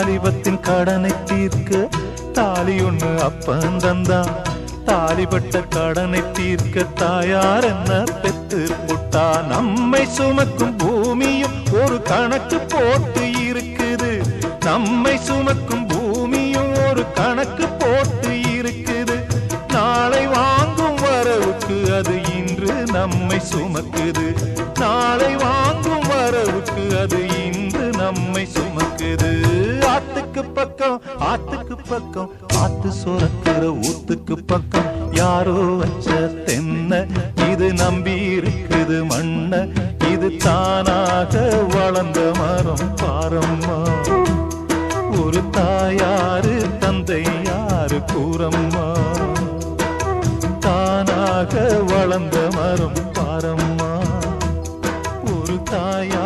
வாலிபத்தின் கடனை தீர்க்க தாலி ஒண்ணு அப்பன் தந்தான். தாலிபட்ட கடனை தீர்க்க தாயார் என்ன பெத்து புட்டா. நம்மை சுமக்கும் பூமியும் ஒரு கணக்கு போட்டு இருக்குது. நம்மை சுமக்கும் பூமியும் ஒரு கணக்கு போட்டு இருக்குது. நாளை வாங்கும் வரவுக்கு அது இன்று நம்மை சுமக்குது. நாளை வாங்கும் வரவுக்கு அது இன்று நம்மை சுமக்குது. ஆத்துக்கு பக்கம் ஆத்துக்கு பக்கம் ஆத்து சுரக்கிற ஊத்துக்கு பக்கம் யாரோ வச்ச தென்ன இது நம்பி இருக்குது மண்ண. இது தானாக வளர்ந்த மரம் பாரம்மா. ஒரு தாயாரு தந்தை யாரு கூறம்மா. தானாக வளர்ந்த மரம் பாரம்மா. ஒரு தாயார்